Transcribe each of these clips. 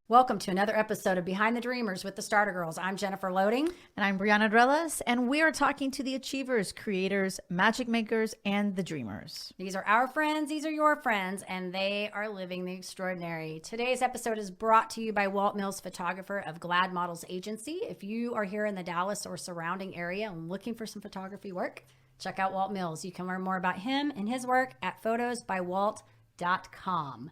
Welcome to another episode of Behind the Dreamers with the Starter Girls. I'm Jennifer Loading. And I'm Brianna Drelas, and we are talking to the achievers, creators, magic makers, and the dreamers. These are our friends, these are your friends, and they are living the extraordinary. Today's episode is brought to you by Walt Mills, photographer of Glad Models Agency. If you are here in the Dallas or surrounding area and looking for some photography work, check out Walt Mills. You can learn more about him and his work at photosbywalt.com.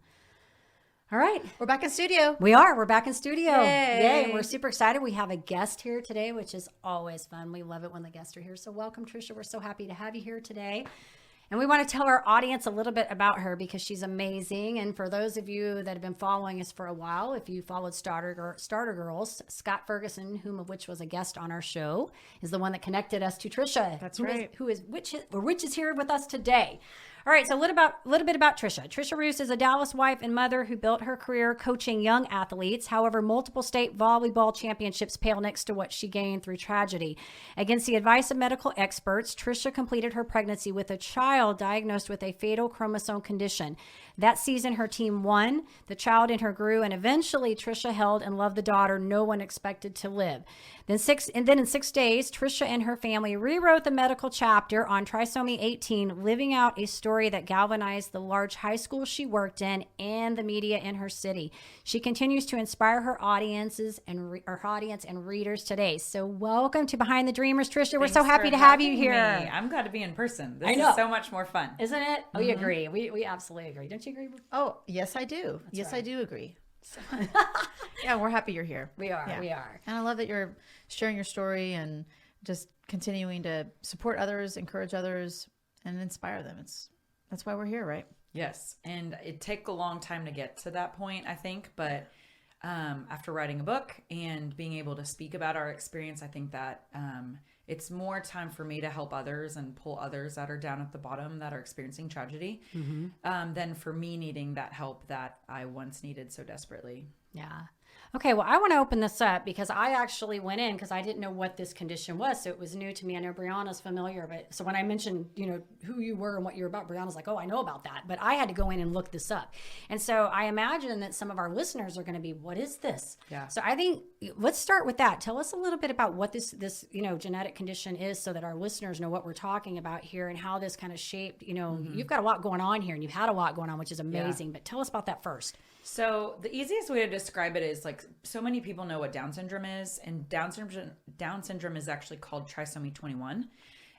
All right. We're back in studio. We're back in studio. Yay. We're super excited. We have a guest here today, which is always fun. We love it when the guests are here. So welcome, Tricia. We're so happy to have you here today. And we want to tell our audience a little bit about her because she's amazing. And for those of you that have been following us for a while, if you followed Starter Girls, Scott Ferguson, which was a guest on our show, is the one that connected us to Tricia. That's right. Which is here with us today. All right, so a little bit about Tricia. Tricia Roos is a Dallas wife and mother who built her career coaching young athletes. However, multiple state volleyball championships pale next to what she gained through tragedy. Against the advice of medical experts, Tricia completed her pregnancy with a child diagnosed with a fatal chromosome condition. That season, her team won. The child in her grew, and eventually Tricia held and loved the daughter no one expected to live. Then in 6 days, Tricia and her family rewrote the medical chapter on Trisomy 18, living out a story that galvanized the large high school she worked in and the media in her city. She continues to inspire her audience and readers today. So welcome to Behind the Dreamers, Tricia. We're so happy to have you here. I'm glad to be in person. This is so much more fun. Isn't it? Oh, we agree. We absolutely agree. Don't you agree? Oh, yes, I do. Yes, right. I do agree. Yeah, we're happy you're here. We are. And I love that you're sharing your story and just continuing to support others, encourage others, and inspire them. That's why we're here, right? Yes. And it took a long time to get to that point, I think. But after writing a book and being able to speak about our experience, I think that it's more time for me to help others and pull others that are down at the bottom that are experiencing tragedy than for me needing that help that I once needed so desperately. Yeah. Okay, well, I want to open this up because I actually went in because I didn't know what this condition was. So it was new to me. I know Brianna's familiar, but so when I mentioned, who you were and what you're about, Brianna's like, oh, I know about that. But I had to go in and look this up. And so I imagine that some of our listeners are going to be, what is this? Yeah. So I think let's start with that. Tell us a little bit about what this genetic condition is so that our listeners know what we're talking about here and how this kind of shaped, you've got a lot going on here and you've had a lot going on, which is amazing. Yeah. But tell us about that first. So the easiest way to describe it is like so many people know what Down syndrome is, and Down syndrome is actually called trisomy 21.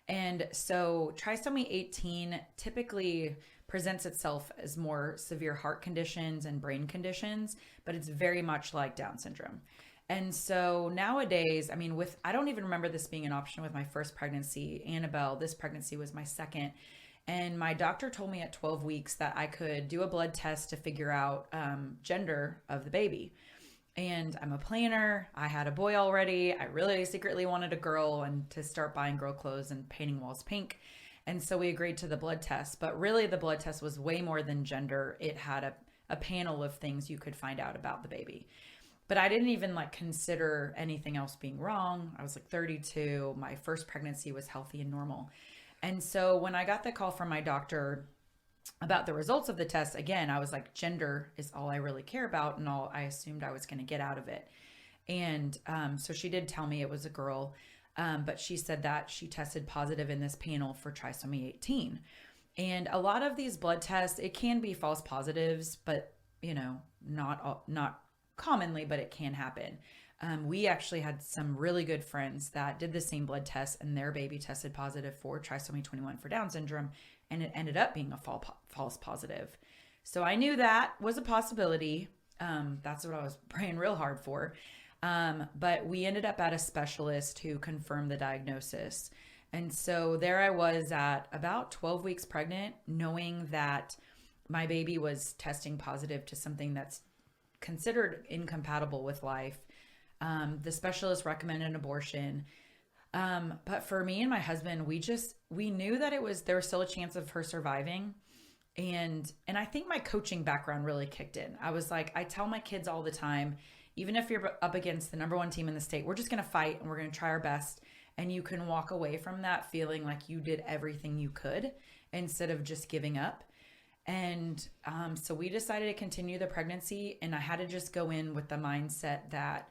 And so trisomy 18 typically presents itself as more severe heart conditions and brain conditions, but it's very much like Down syndrome. And so nowadays, I don't even remember this being an option with my first pregnancy, Annabelle. This pregnancy was my second. And my doctor told me at 12 weeks that I could do a blood test to figure out gender of the baby. And I'm a planner. I had a boy already. I really secretly wanted a girl and to start buying girl clothes and painting walls pink. And so we agreed to the blood test. But really the blood test was way more than gender. It had a panel of things you could find out about the baby. But I didn't even consider anything else being wrong. I was 32. My first pregnancy was healthy and normal. And so when I got the call from my doctor about the results of the test, again, I was like, gender is all I really care about and all I assumed I was going to get out of it. And so she did tell me it was a girl, but she said that she tested positive in this panel for trisomy 18. And a lot of these blood tests, it can be false positives, but, not commonly, but it can happen. We actually had some really good friends that did the same blood test and their baby tested positive for trisomy 21 for Down syndrome, and it ended up being a false positive. So I knew that was a possibility. That's what I was praying real hard for. But we ended up at a specialist who confirmed the diagnosis. And so there I was at about 12 weeks pregnant, knowing that my baby was testing positive to something that's considered incompatible with life. The specialist recommended an abortion. But for me and my husband, we knew that there was still a chance of her surviving. And I think my coaching background really kicked in. I was like, I tell my kids all the time, even if you're up against the number one team in the state, we're just going to fight and we're going to try our best. And you can walk away from that feeling like you did everything you could instead of just giving up. And so we decided to continue the pregnancy, and I had to just go in with the mindset that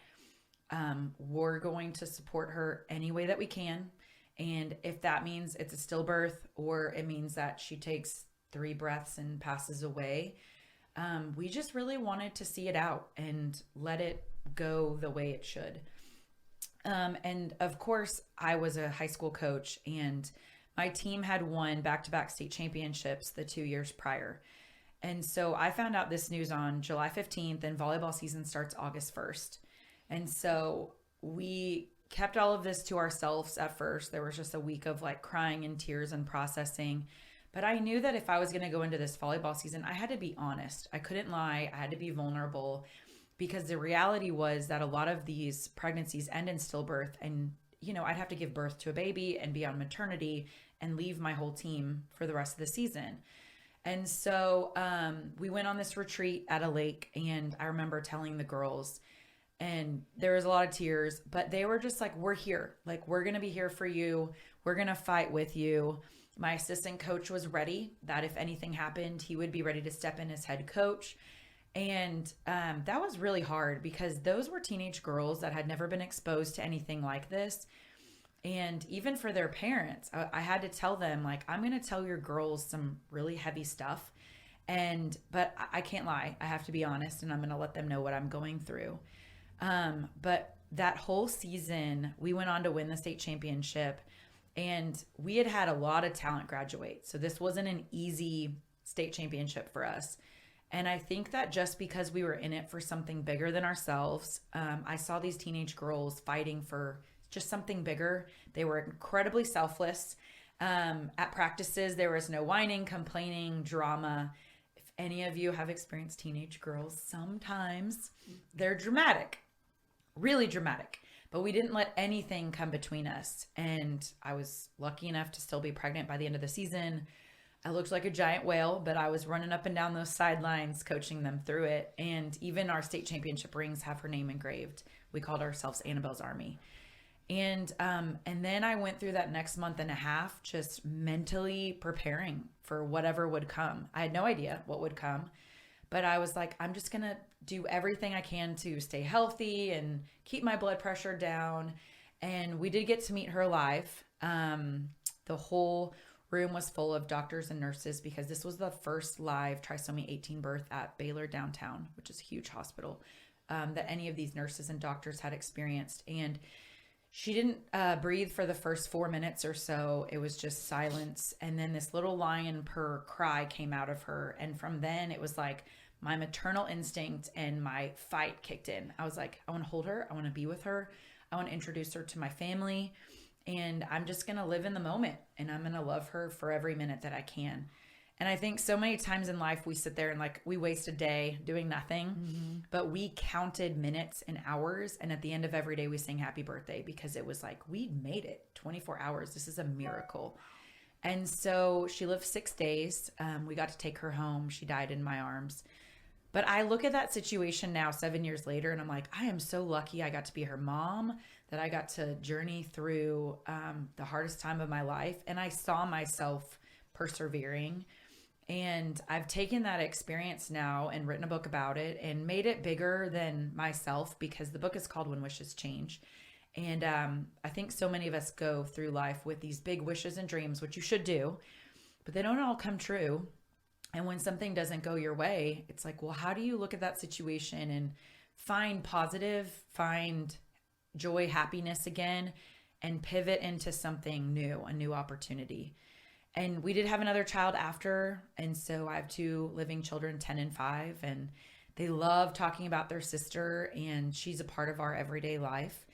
we're going to support her any way that we can. And if that means it's a stillbirth or it means that she takes 3 breaths and passes away, we just really wanted to see it out and let it go the way it should. And of course, I was a high school coach, and my team had won back-to-back state championships the 2 years prior. And so I found out this news on July 15th, and volleyball season starts August 1st. And so we kept all of this to ourselves at first. There was just a week of like crying and tears and processing. But I knew that if I was going to go into this volleyball season, I had to be honest. I couldn't lie. I had to be vulnerable, because the reality was that a lot of these pregnancies end in stillbirth, and I'd have to give birth to a baby and be on maternity and leave my whole team for the rest of the season. And so we went on this retreat at a lake, and I remember telling the girls, and there was a lot of tears, but they were just like, we're here. Like, we're going to be here for you. We're going to fight with you. My assistant coach was ready that if anything happened, he would be ready to step in as head coach. And that was really hard, because those were teenage girls that had never been exposed to anything like this. And even for their parents, I had to tell them, like, I'm going to tell your girls some really heavy stuff. But I can't lie. I have to be honest, and I'm going to let them know what I'm going through. But that whole season, we went on to win the state championship, and we had a lot of talent graduate. So this wasn't an easy state championship for us. And I think that just because we were in it for something bigger than ourselves, I saw these teenage girls fighting for just something bigger. They were incredibly selfless. At practices, there was no whining, complaining, drama. If any of you have experienced teenage girls, sometimes they're dramatic, really dramatic. But we didn't let anything come between us. And I was lucky enough to still be pregnant by the end of the season. I looked like a giant whale, but I was running up and down those sidelines, coaching them through it. And even our state championship rings have her name engraved. We called ourselves Annabelle's Army. And then I went through that next month and a half, just mentally preparing for whatever would come. I had no idea what would come, but I was like, I'm just going to do everything I can to stay healthy and keep my blood pressure down. And we did get to meet her live. The whole room was full of doctors and nurses, because this was the first live Trisomy 18 birth at Baylor downtown, which is a huge hospital, that any of these nurses and doctors had experienced. And she didn't breathe for the first 4 minutes or so. It was just silence. And then this little lion purr cry came out of her. And from then it was like my maternal instinct and my fight kicked in. I was like, I want to hold her. I want to be with her. I want to introduce her to my family. And I'm just going to live in the moment, and I'm going to love her for every minute that I can. And I think so many times in life we sit there and like we waste a day doing nothing, but we counted minutes and hours. And at the end of every day we sang happy birthday, because it was like, we made it 24 hours. This is a miracle. And so she lived 6 days. We got to take her home. She died in my arms. But I look at that situation now 7 years later, and I'm like, I am so lucky I got to be her mom, that I got to journey through the hardest time of my life. And I saw myself persevering. And I've taken that experience now and written a book about it and made it bigger than myself, because the book is called When Wishes Change. And I think so many of us go through life with these big wishes and dreams, which you should do, but they don't all come true. And when something doesn't go your way, it's like, well, how do you look at that situation and find positive, find joy, happiness again, and pivot into something new, a new opportunity? And we did have another child after. And so I have 2 living children, 10 and 5, and they love talking about their sister, and she's a part of our everyday life.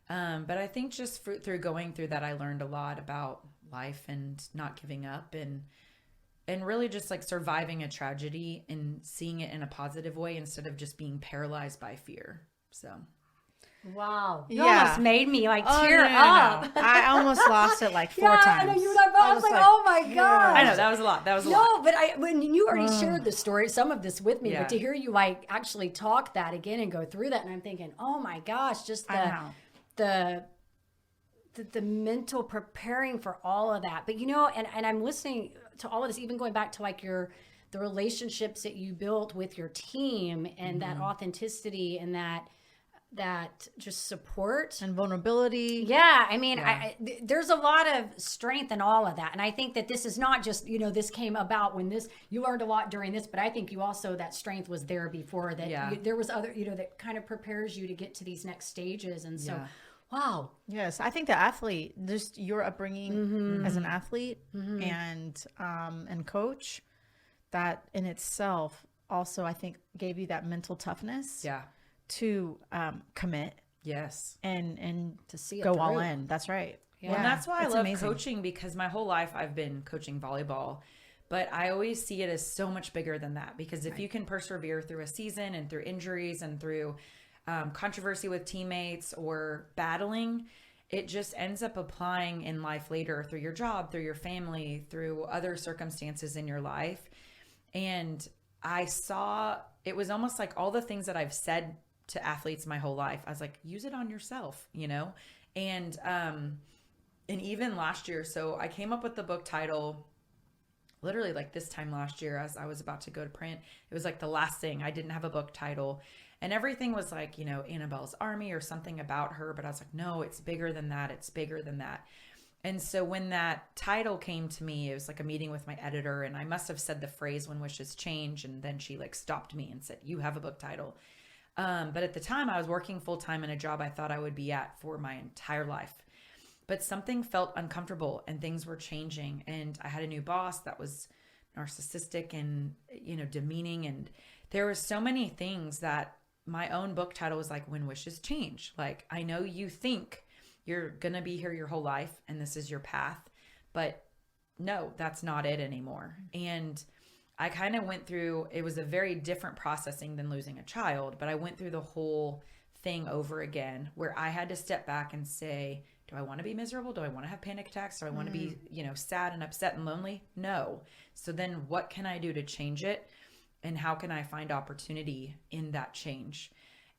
But I think just through going through that, I learned a lot about life and not giving up, and really just like surviving a tragedy and seeing it in a positive way instead of just being paralyzed by fear. So. Wow. You Yeah. almost made me like Oh, tear no, no, no. up. I almost lost it like 4 Yeah, times. I know you and I was like, oh my God. I know, that was a lot. That was a No, lot. but when you already shared the story, some of this with me, Yeah. but to hear you like actually talk that again and go through that, and I'm thinking, oh my gosh, just I know. the mental preparing for all of that. But and I'm listening to all of this, even going back to like the relationships that you built with your team and that authenticity and that just support and vulnerability. Yeah, I mean, Yeah. there's a lot of strength in all of that, and I think that this is not just this came about when you learned a lot during this, but I think you also that strength was there before that. Yeah. There was other that kind of prepares you to get to these next stages, and so Yeah. wow, Yes, I think the athlete, just your upbringing as an athlete and coach, that in itself also I think gave you that mental toughness Yeah. to commit Yes. and to see it go all through. in. That's right. Yeah. Well, and that's why I it's love amazing. coaching, because my whole life I've been coaching volleyball, but I always see it as so much bigger than that, because if you can persevere through a season and through injuries and through controversy with teammates or battling, it just ends up applying in life later through your job, through your family, through other circumstances in your life. And I saw it was almost like all the things that I've said to athletes my whole life, I was like, use it on yourself, and even last year, so I came up with the book title literally like this time last year as I was about to go to print. It was like the last thing. I didn't have a book title, and everything was like, Annabelle's Army or something about her, but I was like, no, it's bigger than that. It's bigger than that. And so when that title came to me, it was like a meeting with my editor, and I must have said the phrase "when wishes change," and then she like stopped me and said, "You have a book title." But at the time I was working full time in a job I thought I would be at for my entire life. But something felt uncomfortable and things were changing. And I had a new boss that was narcissistic and, demeaning. And there were so many things that my own book title was like, "When wishes change." Like, I know you think you're going to be here your whole life and this is your path, but no, that's not it anymore. And I kind of went through, it was a very different processing than losing a child, but I went through the whole thing over again where I had to step back and say, do I want to be miserable? Do I want to have panic attacks? Do I want to be, sad and upset and lonely? No. So then what can I do to change it? And how can I find opportunity in that change?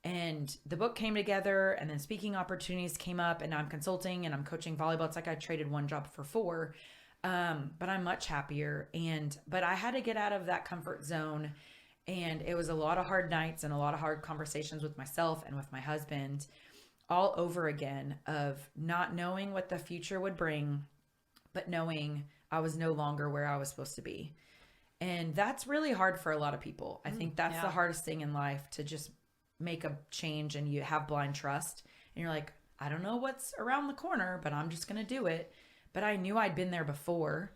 And the book came together, and then speaking opportunities came up, and now I'm consulting and I'm coaching volleyball. It's like I traded one job for four. But I'm much happier. But I had to get out of that comfort zone. And it was a lot of hard nights and a lot of hard conversations with myself and with my husband all over again, of not knowing what the future would bring, but knowing I was no longer where I was supposed to be. And that's really hard for a lot of people. I think that's the hardest thing in life, to just make a change and you have blind trust. And you're like, I don't know what's around the corner, but I'm just going to do it. But I knew I'd been there before,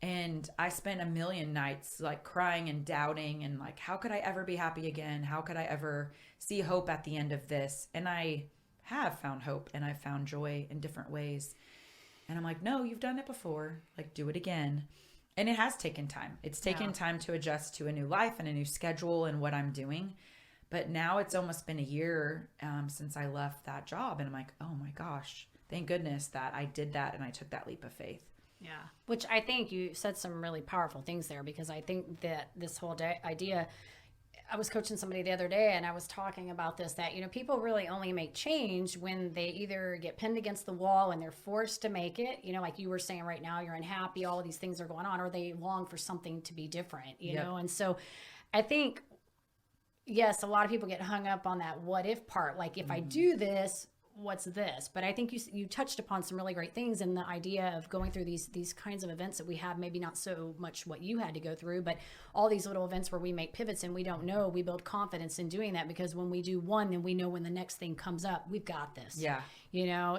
and I spent a million nights like crying and doubting and like, how could I ever be happy again? How could I ever see hope at the end of this? And I have found hope, and I've found joy in different ways. And I'm like, no, you've done it before. Like, do it again. And it has taken time. It's taken time to adjust to a new life and a new schedule and what I'm doing. But now it's almost been a year since I left that job. And I'm like, oh my gosh, thank goodness that I did that and I took that leap of faith. Yeah, which I think you said some really powerful things there, because I think that this whole idea, I was coaching somebody the other day and I was talking about this, that, people really only make change when they either get pinned against the wall and they're forced to make it, like you were saying right now, you're unhappy, all of these things are going on, or they long for something to be different, you know? And so I think, yes, a lot of people get hung up on that what if part, like if I do this, what's this? But I think you touched upon some really great things in the idea of going through these kinds of events that we have, maybe not so much what you had to go through, but all these little events where we make pivots and we don't know, we build confidence in doing that, because when we do one, then we know when the next thing comes up, we've got this. Yeah.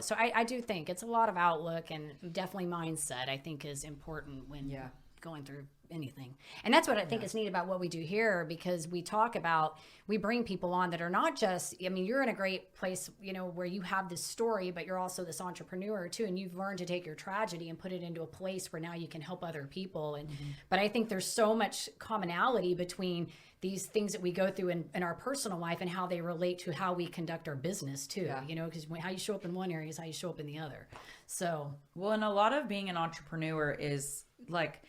So I do think it's a lot of outlook, and definitely mindset, I think, is important when going through anything. And that's what I think is neat about what we do here, because we bring people on that are not just, you're in a great place, where you have this story, but you're also this entrepreneur too. And you've learned to take your tragedy and put it into a place where now you can help other people. And, but I think there's so much commonality between these things that we go through in our personal life and how they relate to how we conduct our business too, because how you show up in one area is how you show up in the other. So, well, and a lot of being an entrepreneur is like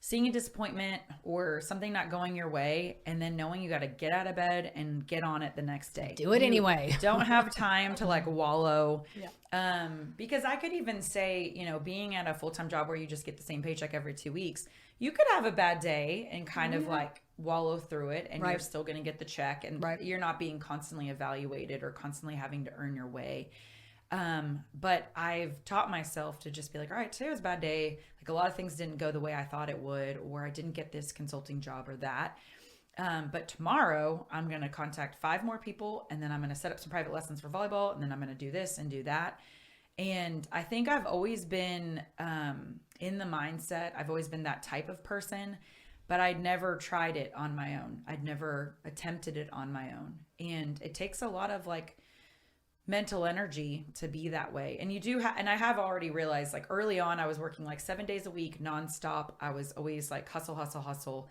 seeing a disappointment or something not going your way, and then knowing you got to get out of bed and get on it the next day. Do it anyway. Don't have time to like wallow. Because I could even say, you know, being at a full-time job where you just get the same paycheck every 2 weeks, you could have a bad day and kind of like wallow through it, and you're still going to get the check, and you're not being constantly evaluated or constantly having to earn your way. But I've taught myself to just be like, all right, today was a bad day. Like a lot of things didn't go the way I thought it would, or I didn't get this consulting job or that. But tomorrow I'm going to contact 5 more people, and then I'm going to set up some private lessons for volleyball, and then I'm going to do this and do that. And I think I've always been, in the mindset, I've always been that type of person, but I'd never tried it on my own. I'd never attempted it on my own. And it takes a lot of like mental energy to be that way. And you do and I have already realized, like early on, I was working like 7 days a week nonstop. I was always like hustle.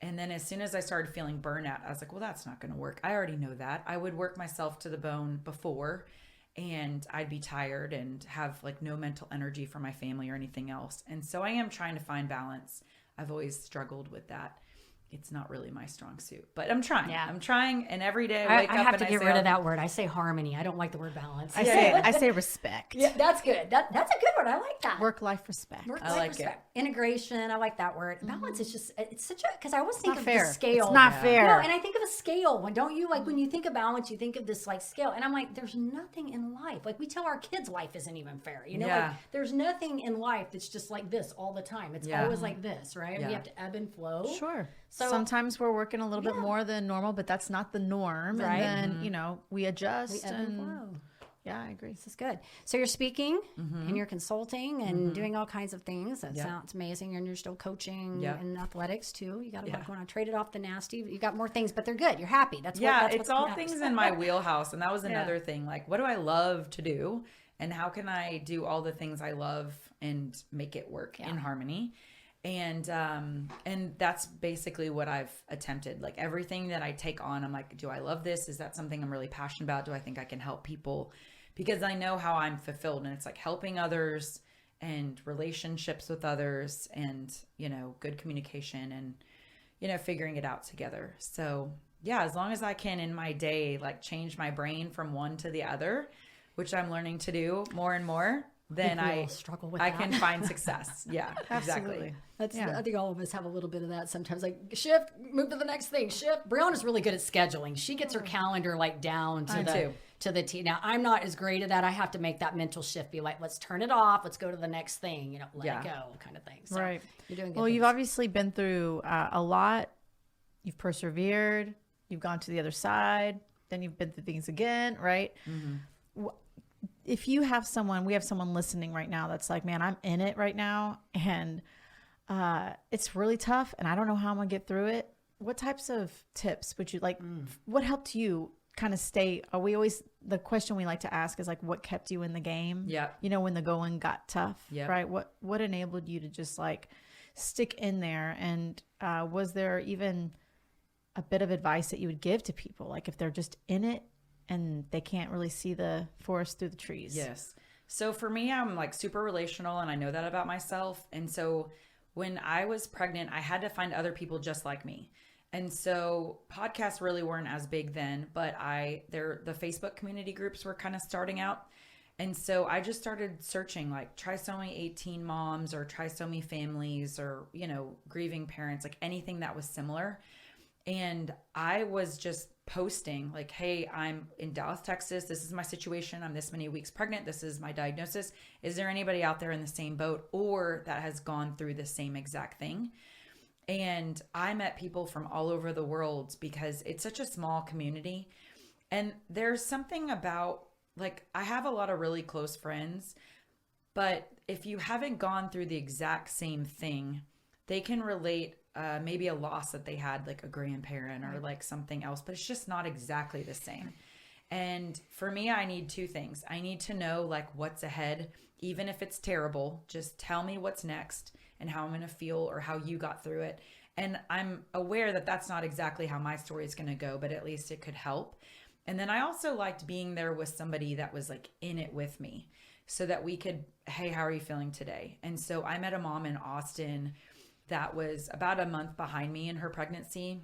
And then as soon as I started feeling burnout, I was like, well, that's not going to work. I already know that. I would work myself to the bone before, and I'd be tired and have like no mental energy for my family or anything else. And so I am trying to find balance. I've always struggled with that. It's not really my strong suit, but I'm trying. Yeah. I'm trying, and every day I wake up and I say, I have to get rid of that word. I say harmony. I don't like the word balance. I say respect. Yeah, that's good. That's a good word. I like that. Work-life respect. I like respect. Integration. I like that word. Balance is just, it's such a, because I always think of fair. the scale. It's not fair. No, and I think of a scale. Don't you, like when you think of balance, you think of this like scale. And I'm like, there's nothing in life. Like we tell our kids life isn't even fair. You know, like there's nothing in life that's just like this all the time. It's always like this, right? We have to ebb and flow. Sure. So sometimes we're working a little bit more than normal, but that's not the norm. Right. And then, you know, we adjust. We ebb and flow. Yeah, I agree. This is good. So you're speaking and you're consulting and doing all kinds of things. That sounds amazing. And you're still coaching in athletics too. You got a lot going on. Traded off the nasty. You got more things, but they're good. You're happy. That's it's all things in my wheelhouse. And that was another thing. Like, what do I love to do? And how can I do all the things I love and make it work in harmony? And that's basically what I've attempted. Like everything that I take on, I'm like, do I love this? Is that something I'm really passionate about? Do I think I can help people? Because I know how I'm fulfilled, and it's like helping others and relationships with others and, you know, good communication and, you know, figuring it out together. So yeah, as long as I can in my day, like change my brain from one to the other, which I'm learning to do more and more, then I struggle with I that. can find success. Yeah, exactly. That's I think all of us have a little bit of that sometimes. Like shift, move to the next thing. Shift. Brianna's really good at scheduling. She gets her calendar like down to the T. Now I'm not as great at that. I have to make that mental shift. Be like, let's turn it off. Let's go to the next thing. You know, let it go, kind of thing. So right. You're doing good. Well, you've obviously been through a lot. You've persevered. You've gone to the other side. Then you've been through things again, right? Mm-hmm. If you have someone, we have someone listening right now that's like, man, I'm in it right now, and it's really tough, and I don't know how I'm gonna get through it. What types of tips would you like? What helped you kind of stay? The question we like to ask is like, what kept you in the game? Yeah. You know, when the going got tough, yeah. right? What enabled you to just like stick in there? And was there even a bit of advice that you would give to people, like if they're just in it and they can't really see the forest through the trees? Yes. So for me, I'm like super relational, and I know that about myself. And so when I was pregnant, I had to find other people just like me. And so podcasts really weren't as big then, but the Facebook community groups were kind of starting out. And so I just started searching like Trisomy 18 moms or Trisomy families or, you know, grieving parents, like anything that was similar. And I was just posting like, hey, I'm in Dallas, Texas. This is my situation. I'm this many weeks pregnant. This is my diagnosis. Is there anybody out there in the same boat or that has gone through the same exact thing? And I met people from all over the world because it's such a small community. And there's something about, like, I have a lot of really close friends, but if you haven't gone through the exact same thing, they can relate maybe a loss that they had, like a grandparent or like something else, but it's just not exactly the same. And for me, I need two things. I need to know like what's ahead, even if it's terrible. Just tell me what's next and how I'm going to feel or how you got through it. And I'm aware that that's not exactly how my story is going to go, but at least it could help. And then I also liked being there with somebody that was like in it with me so that we could, hey, how are you feeling today? And so I met a mom in Austin that was about a month behind me in her pregnancy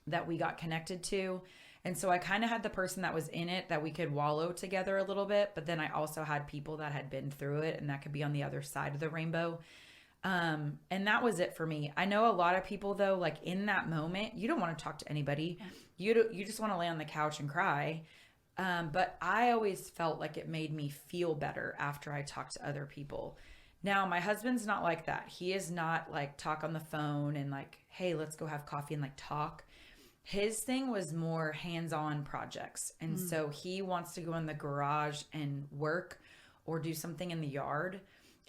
that we got connected to. And so I kind of had the person that was in it that we could wallow together a little bit. But then I also had people that had been through it and that could be on the other side of the rainbow. And that was it for me. I know a lot of people though, like in that moment, you don't want to talk to anybody. You just want to lay on the couch and cry. But I always felt like it made me feel better after I talked to other people. Now, my husband's not like that. He is not like talk on the phone and like, hey, let's go have coffee and like talk. His thing was more hands-on projects. And so he wants to go in the garage and work or do something in the yard.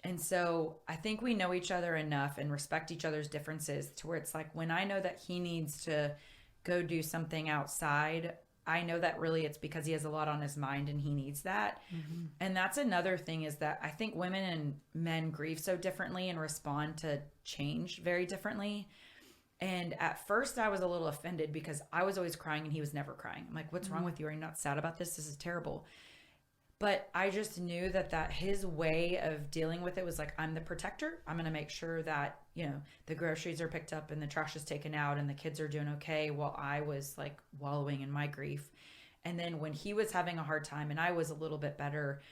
And so I think we know each other enough and respect each other's differences to where it's like when I know that he needs to go do something outside, I know that really it's because he has a lot on his mind and he needs that. And that's another thing is that I think women and men grieve so differently and respond to change very differently. And at first I was a little offended because I was always crying and he was never crying. I'm like, what's wrong with you? Are you not sad about this? This is terrible. But I just knew that his way of dealing with it was like, I'm the protector. I'm going to make sure that, the groceries are picked up and the trash is taken out and the kids are doing okay while I was like wallowing in my grief. And then when he was having a hard time and I was a little bit better,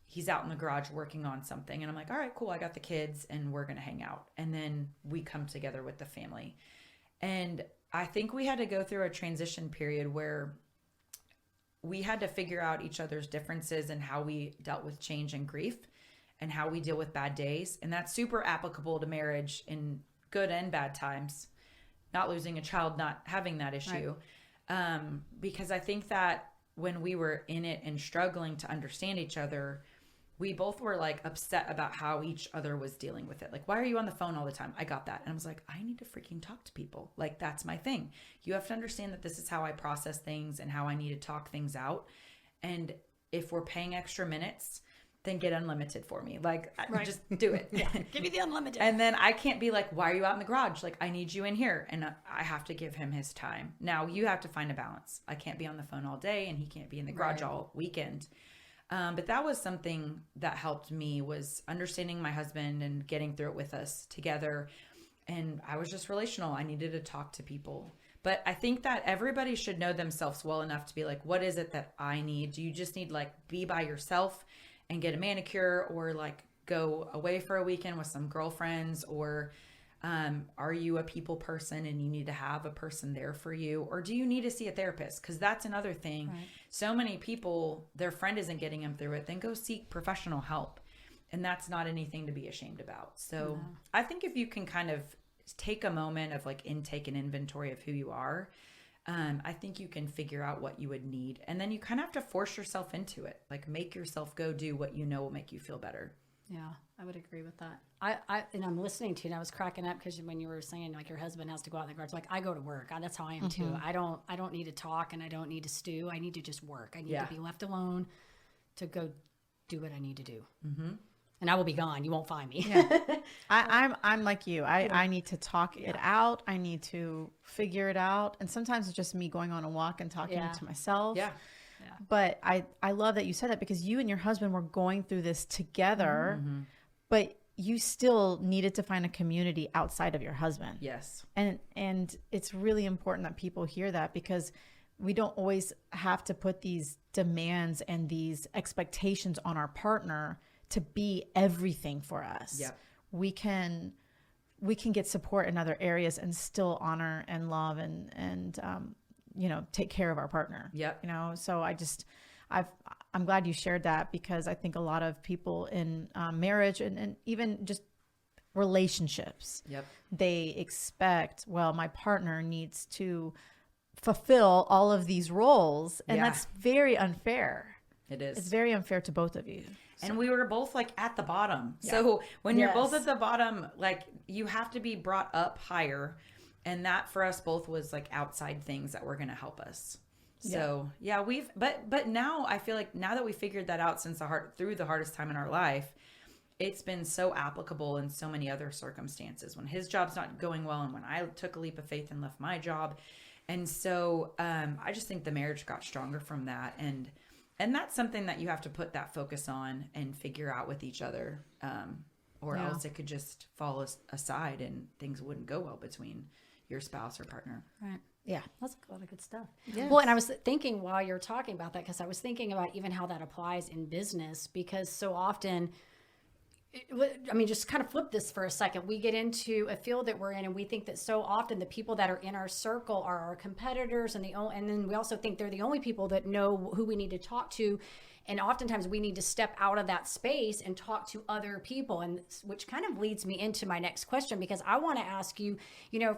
he's out in the garage working on something. And I'm like, all right, cool. I got the kids and we're going to hang out. And then we come together with the family. And I think we had to go through a transition period where we had to figure out each other's differences and how we dealt with change and grief and how we deal with bad days. And that's super applicable to marriage in good and bad times, not losing a child, not having that issue. Right. Because I think that when we were in it and struggling to understand each other, we both were like upset about how each other was dealing with it. Like, why are you on the phone all the time? I got that. And I was like, I need to freaking talk to people. Like, that's my thing. You have to understand that this is how I process things and how I need to talk things out. And if we're paying extra minutes, then get unlimited for me. Like, right. Just do it. Yeah. Give me the unlimited. And then I can't be like, why are you out in the garage? Like, I need you in here. And I have to give him his time. Now, you have to find a balance. I can't be on the phone all day and he can't be in the garage all weekend. But that was something that helped me, was understanding my husband and getting through it with us together. And I was just relational. I needed to talk to people. But I think that everybody should know themselves well enough to be like, what is it that I need? Do you just need like be by yourself and get a manicure, or like go away for a weekend with some girlfriends? Or are you a people person and you need to have a person there for you? Or do you need to see a therapist? Because that's another thing. Right. So many people, their friend isn't getting them through it, then go seek professional help. And that's not anything to be ashamed about. So I think if you can kind of take a moment of like intake and inventory of who you are, I think you can figure out what you would need. And then you kind of have to force yourself into it. Like, make yourself go do what you know will make you feel better. Yeah, I would agree with that. And I'm listening to you, and I was cracking up because when you were saying like your husband has to go out in the garage, like I go to work. That's how I am too. I don't need to talk and I don't need to stew. I need to just work. I need to be left alone to go do what I need to do. And I will be gone. You won't find me. Yeah. I'm like you. I need to talk it out. I need to figure it out. And sometimes it's just me going on a walk and talking to myself. Yeah. But I love that you said that, because you and your husband were going through this together, but you still needed to find a community outside of your husband. Yes. And it's really important that people hear that, because we don't always have to put these demands and these expectations on our partner to be everything for us. Yep. We can get support in other areas and still honor and love and take care of our partner. Yep. So I'm glad you shared that, because I think a lot of people in marriage and even just relationships, they expect, well, my partner needs to fulfill all of these roles. And that's very unfair. It is. It's very unfair to both of you. So. And we were both like at the bottom. Yeah. So when you're both at the bottom, like you have to be brought up higher. And that for us both was like outside things that were going to help us. So but now I feel like now that we figured that out through the hardest time in our life, it's been so applicable in so many other circumstances, when his job's not going well and when I took a leap of faith and left my job. And so I just think the marriage got stronger from that. And that's something that you have to put that focus on and figure out with each other. or else it could just fall aside and things wouldn't go well between your spouse or partner. Right. Yeah. That's a lot of good stuff. Yes. Well, and I was thinking while you're talking about that, because I was thinking about even how that applies in business, because so often, just kind of flip this for a second. We get into a field that we're in, and we think that so often the people that are in our circle are our competitors, and then we also think they're the only people that know who we need to talk to. And oftentimes we need to step out of that space and talk to other people, and which kind of leads me into my next question, because I want to ask you,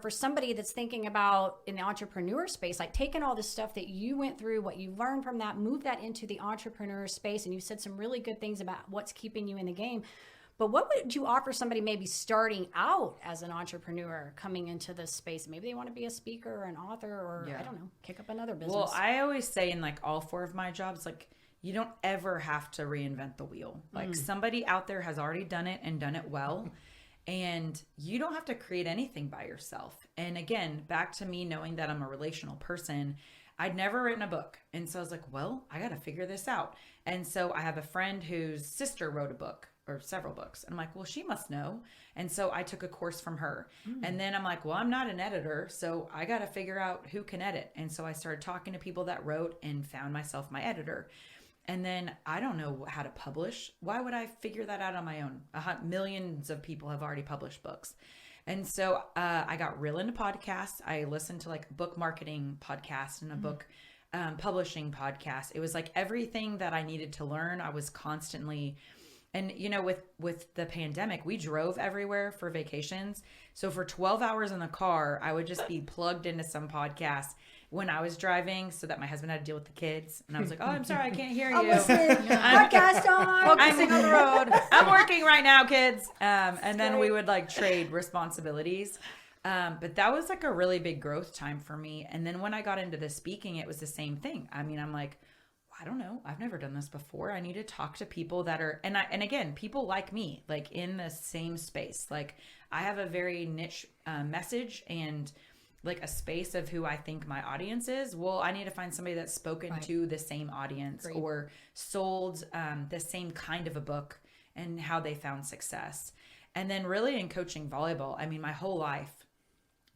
for somebody that's thinking about in the entrepreneur space, like taking all this stuff that you went through, what you learned from that, move that into the entrepreneur space, and you said some really good things about what's keeping you in the game. But what would you offer somebody maybe starting out as an entrepreneur coming into this space? Maybe they want to be a speaker or an author, or I don't know, kick up another business. Well, I always say in like all 4 of my jobs, like, you don't ever have to reinvent the wheel. Like somebody out there has already done it and done it well. And you don't have to create anything by yourself. And again, back to me knowing that I'm a relational person, I'd never written a book. And so I was like, well, I got to figure this out. And so I have a friend whose sister wrote a book or several books. And I'm like, well, she must know. And so I took a course from her. And then I'm like, well, I'm not an editor, so I got to figure out who can edit. And so I started talking to people that wrote and found myself my editor. And then I don't know how to publish. Why would I figure that out on my own? Millions of people have already published books. And so I got real into podcasts. I listened to like a book marketing podcast and a book publishing podcast. It was like everything that I needed to learn. I was constantly, and with the pandemic, we drove everywhere for vacations. So for 12 hours in the car, I would just be plugged into some podcast when I was driving, so that my husband had to deal with the kids. And I was like, oh, I'm sorry, I can't hear you. Podcast on. Focusing on the road. I'm working right now, kids. And then we would like trade responsibilities. But that was like a really big growth time for me. And then when I got into the speaking, it was the same thing. I mean, I'm like, I don't know. I've never done this before. I need to talk to people that are, and again, people like me, like in the same space. Like I have a very niche message and like a space of who I think my audience is. Well, I need to find somebody that's spoken to the same audience or sold the same kind of a book and how they found success. And then really in coaching volleyball, I mean, my whole life,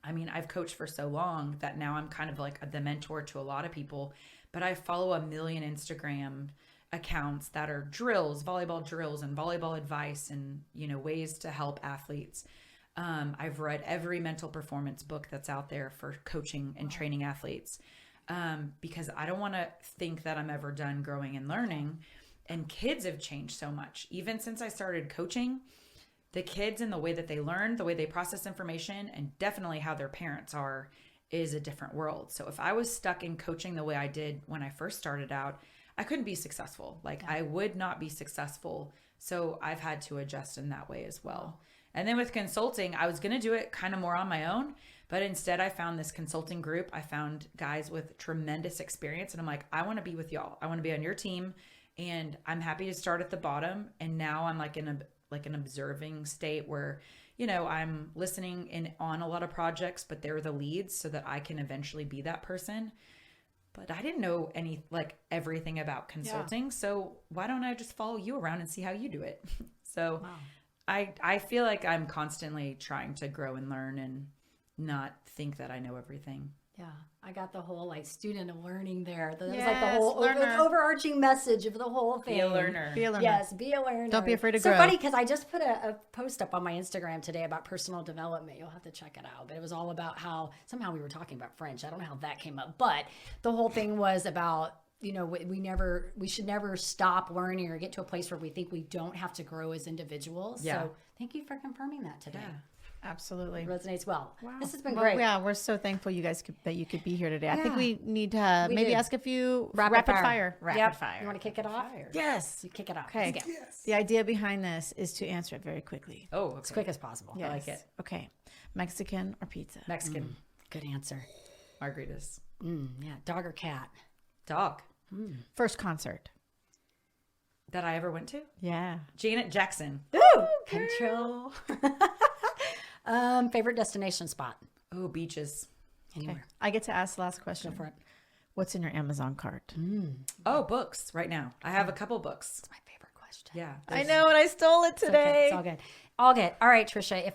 I mean, I've coached for so long that now I'm kind of like the mentor to a lot of people, but I follow 1 million Instagram accounts that are drills, volleyball drills and volleyball advice and, ways to help athletes. I've read every mental performance book that's out there for coaching and training athletes because I don't want to think that I'm ever done growing and learning. And kids have changed so much. Even since I started coaching, the kids and the way that they learn, the way they process information, and definitely how their parents are is a different world. So if I was stuck in coaching the way I did when I first started out, I couldn't be successful. Like I would not be successful. So I've had to adjust in that way as well. And then with consulting, I was going to do it kind of more on my own, but instead I found this consulting group. I found guys with tremendous experience and I'm like, I want to be with y'all. I want to be on your team and I'm happy to start at the bottom. And now I'm like in an observing state where, I'm listening in on a lot of projects, but they're the leads so that I can eventually be that person. But I didn't know everything about consulting. So why don't I just follow you around and see how you do it? So I feel like I'm constantly trying to grow and learn and not think that I know everything. Yeah, I got the whole student of learning there. That was Yes, like the whole overarching message of the whole thing. Be a learner. Be a learner. Yes, be a learner. Don't be afraid to grow. grow. So funny because I just put a post up on my Instagram today about personal development. You'll have to check it out. But it was all about how somehow we were talking about French. I don't know how that came up. But the whole thing was about, we should never stop learning or get to a place where we think we don't have to grow as individuals. Yeah. So thank you for confirming that today. Yeah. Absolutely. It resonates well. Wow. This has been great. Yeah, we're so thankful that you could be here today. I think we need to maybe ask a few rapid fire. Rapid fire. You want to kick it off? Yes. You kick it off. Okay. Yes. The idea behind this is to answer it very quickly. Oh, okay. As quick as possible. Yes. I like it. Okay. Mexican or pizza? Mexican. Good answer. Margaritas. Yeah. Dog or cat? Dog. First concert? That I ever went to? Yeah. Janet Jackson. Ooh, control. Favorite destination spot? Oh, beaches. Anywhere. Okay. I get to ask the last question. Go for it. What's in your Amazon cart? Oh, books right now. I have a couple books. That's my favorite Yeah. I know, and I stole it today. It's all good. All good. All right, Tricia,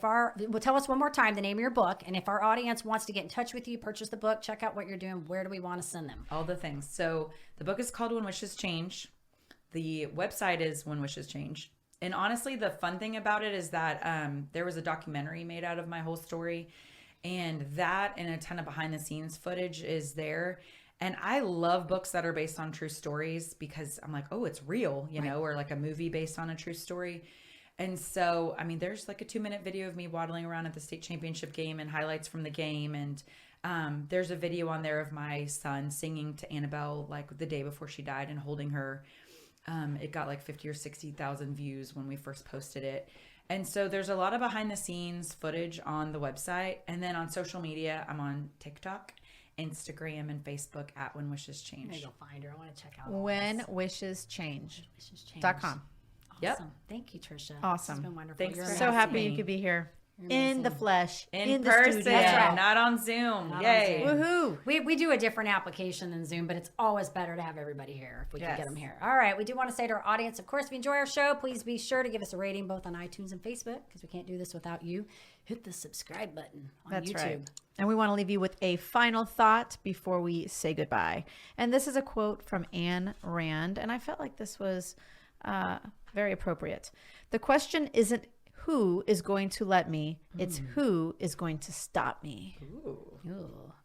well, tell us one more time the name of your book. And if our audience wants to get in touch with you, purchase the book, check out what you're doing, where do we want to send them? All the things. So the book is called When Wishes Change. The website is When Wishes Change. And honestly, the fun thing about it is that there was a documentary made out of my whole story. And that and a ton of behind the scenes footage is there. And I love books that are based on true stories because I'm like, oh, it's real, you know, or like a movie based on a true story. And so, I mean, there's like a 2-minute video of me waddling around at the state championship game and highlights from the game. And there's a video on there of my son singing to Annabelle like the day before she died and holding her. It got like 50 or 60,000 views when we first posted it. And so there's a lot of behind the scenes footage on the website. And then on social media, I'm on TikTok, Instagram, and Facebook at When Wishes Change. Maybe you'll find her. I want to check out WhenWishesChange.com. Yep. Awesome. Thank you, Tricia. Awesome. It's been wonderful. Thanks You're for So amazing. happy you could be here. In the flesh. In the person, studio. That's right. not on Zoom. Not on Yay. Zoom. Woohoo. We do a different application than Zoom, but it's always better to have everybody here if we can Yes. get them here. All right. We do want to say to our audience, of course, if you enjoy our show, please be sure to give us a rating both on iTunes and Facebook because we can't do this without you. Hit the subscribe button on That's YouTube. right. And we want to leave you with a final thought before we say goodbye. And this is a quote from Ayn Rand. And I felt like this was very appropriate. The question isn't who is going to let me, it's who is going to stop me. Ooh,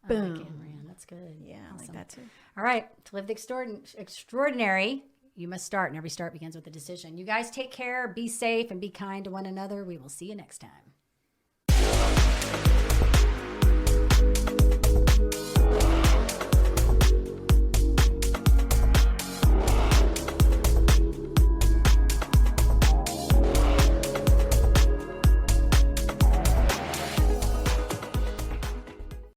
I Boom. like Ayn Rand. That's good. Yeah, I like that too. All right. To live the extraordinary, you must start, and every start begins with a decision. You guys take care, be safe, and be kind to one another. We will see you next time.